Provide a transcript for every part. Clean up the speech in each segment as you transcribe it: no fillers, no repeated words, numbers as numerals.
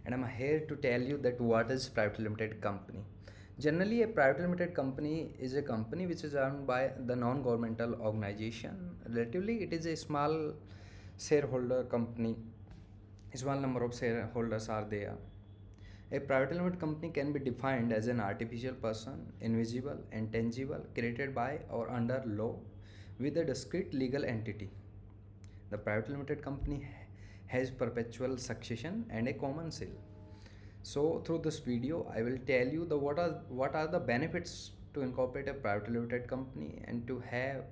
and I'm here to tell you that what is private limited company. Generally, a private limited company is a company which is owned by the non-governmental organization. Relatively, it is a small shareholder company. A small number of shareholders are there. A private limited company can be defined as an artificial person, invisible, intangible, created by or under law with a discrete legal entity. The private limited company has perpetual succession and a common seal. So through this video, I will tell you the what are the benefits to incorporate a private limited company and to have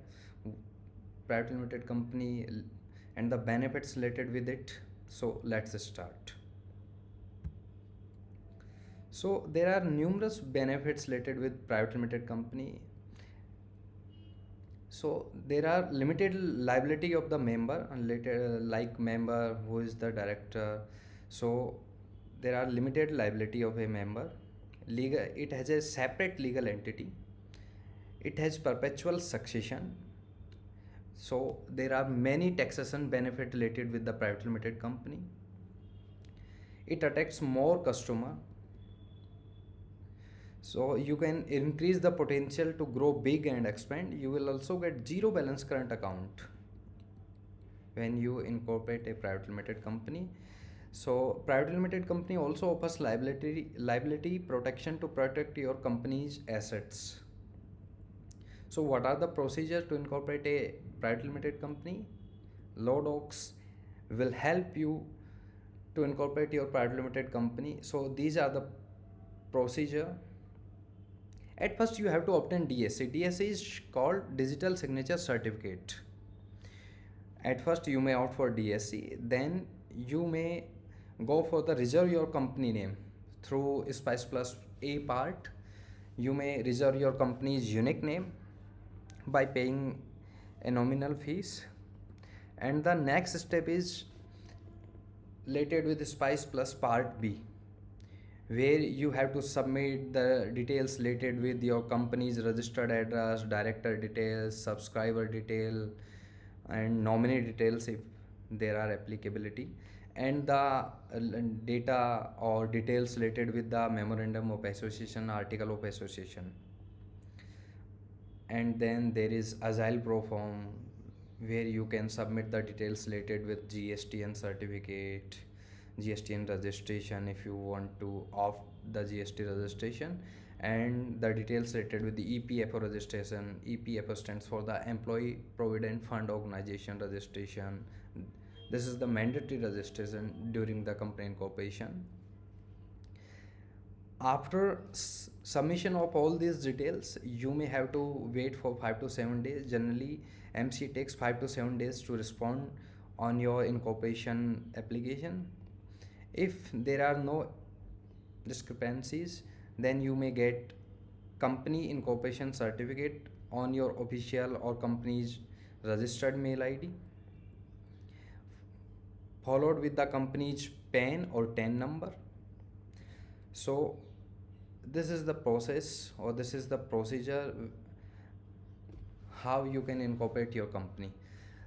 private limited company and the benefits related with it. So let's start. So there are numerous benefits related with private limited company. So there are limited liability of the member and later like member who is the director. So there are limited liability of a member. Legal, it has a separate legal entity. It has perpetual succession. So there are many taxation benefit related with the private limited company. It attracts more customer. So you can increase the potential to grow big and expand. You will also get zero balance current account when you incorporate a private limited company. So private limited company also offers liability protection to protect your company's assets. So what are the procedures to incorporate a private limited company? Law docs will help you to incorporate your private limited company. So these are the procedure. At first you have to obtain DSC. DSC is called Digital Signature Certificate. At first you may opt for DSC, then you may go for the reserve your company name through Spice Plus A part. You may reserve your company's unique name by paying a nominal fees, and the next step is related with Spice Plus Part B, where you have to submit the details related with your company's registered address, director details, subscriber detail, and nominee details if there are applicability, and the data or details related with the memorandum of association, article of association. And then there is Agile Pro form where you can submit the details related with GSTN certificate, GSTN registration if you want to off the GST registration, and the details related with the EPFO registration. EPFO stands for the Employee Provident Fund Organization registration. This is the mandatory registration during the company incorporation. After submission of all these details, you may have to wait for 5 to 7 days. Generally MC takes 5 to 7 days to respond on your incorporation application. If there are no discrepancies, then you may get company incorporation certificate on your official or company's registered mail ID, followed with the company's PAN or TAN number. So this is the process, or this is the procedure how you can incorporate your company.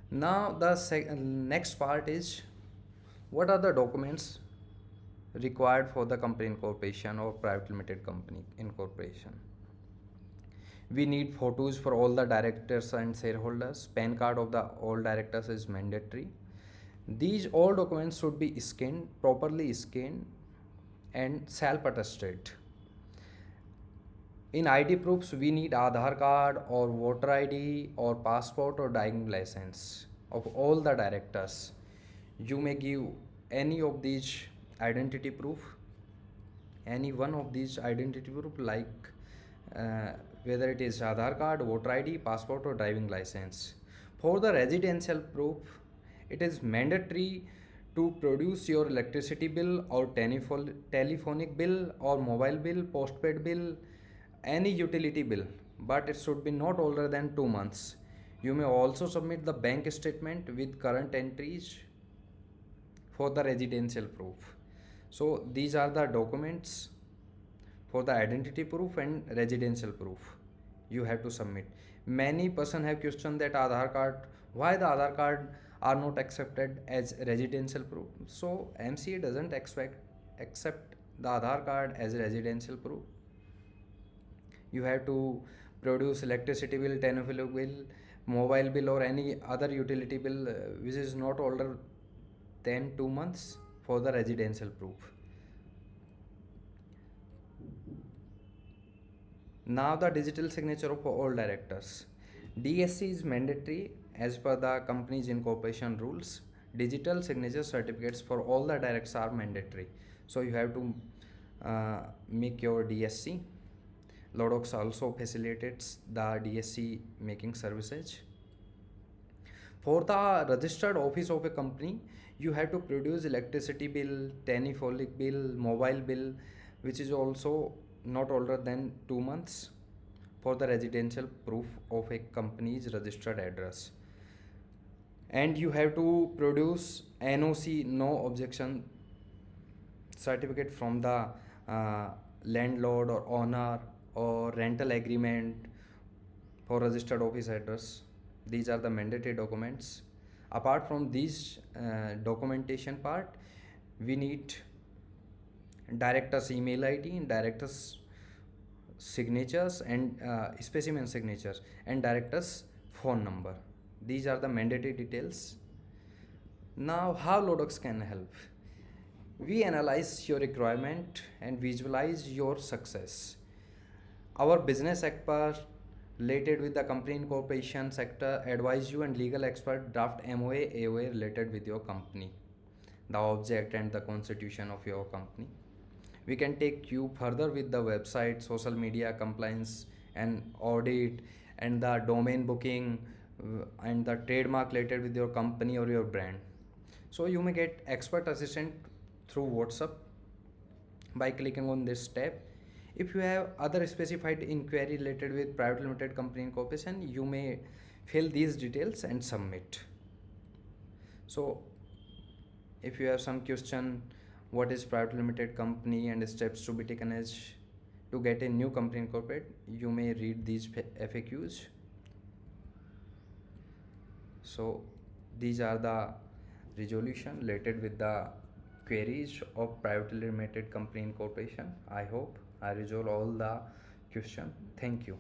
Now the next part is what are the documents required for the company incorporation or private limited company incorporation. We need photos for all the directors and shareholders. PAN card of the all directors is mandatory. These all documents should be scanned, properly scanned and self-attested. In ID proofs, we need Aadhaar card or voter ID or passport or driving license of all the directors. You may give any of these identity proof, any one of these identity proof, like whether it is Aadhaar card, voter ID, passport or driving license. For the residential proof, it is mandatory to produce your electricity bill or telephonic bill or mobile bill, postpaid bill, any utility bill, but it should be not older than 2 months. You may also submit the bank statement with current entries for the residential proof. So these are the documents for the identity proof and residential proof you have to submit. Many person have questioned that Aadhaar card, why the Aadhaar card are not accepted as residential proof. So MCA doesn't accept the Aadhaar card as a residential proof. You have to produce electricity bill, telephone bill, mobile bill, or any other utility bill which is not older than 2 months for the residential proof. Now the digital signature of all directors. DSC is mandatory as per the company's incorporation rules. Digital signature certificates for all the directors are mandatory. So you have to make your DSC. Lodox also facilitates the DSC making services. For the registered office of a company, you have to produce electricity bill, telephonic bill, mobile bill, which is also not older than 2 months for the residential proof of a company's registered address. And you have to produce NOC, no objection certificate from the landlord or owner, or rental agreement for registered office address. These are the mandatory documents. Apart from these documentation part, we need director's email ID, director's signatures, and specimen signatures, and director's phone number. These are the mandatory details. Now, how Lodox can help? We analyze your requirement and visualize your success. Our business expert related with the company incorporation sector advise you, and legal expert draft MOA, AOA related with your company, the object and the constitution of your company. We can take you further with the website, social media compliance and audit, and the domain booking, and the trademark related with your company or your brand. So you may get expert assistant through WhatsApp by clicking on this tab. If you have other specified inquiry related with private limited company incorporation, you may fill these details and submit. So if you have some question, what is private limited company and steps to be taken as to get a new company incorporated, you may read these FAQs. So these are the resolution related with the queries of privately limited company incorporation. I hope I resolve all the question. Thank you.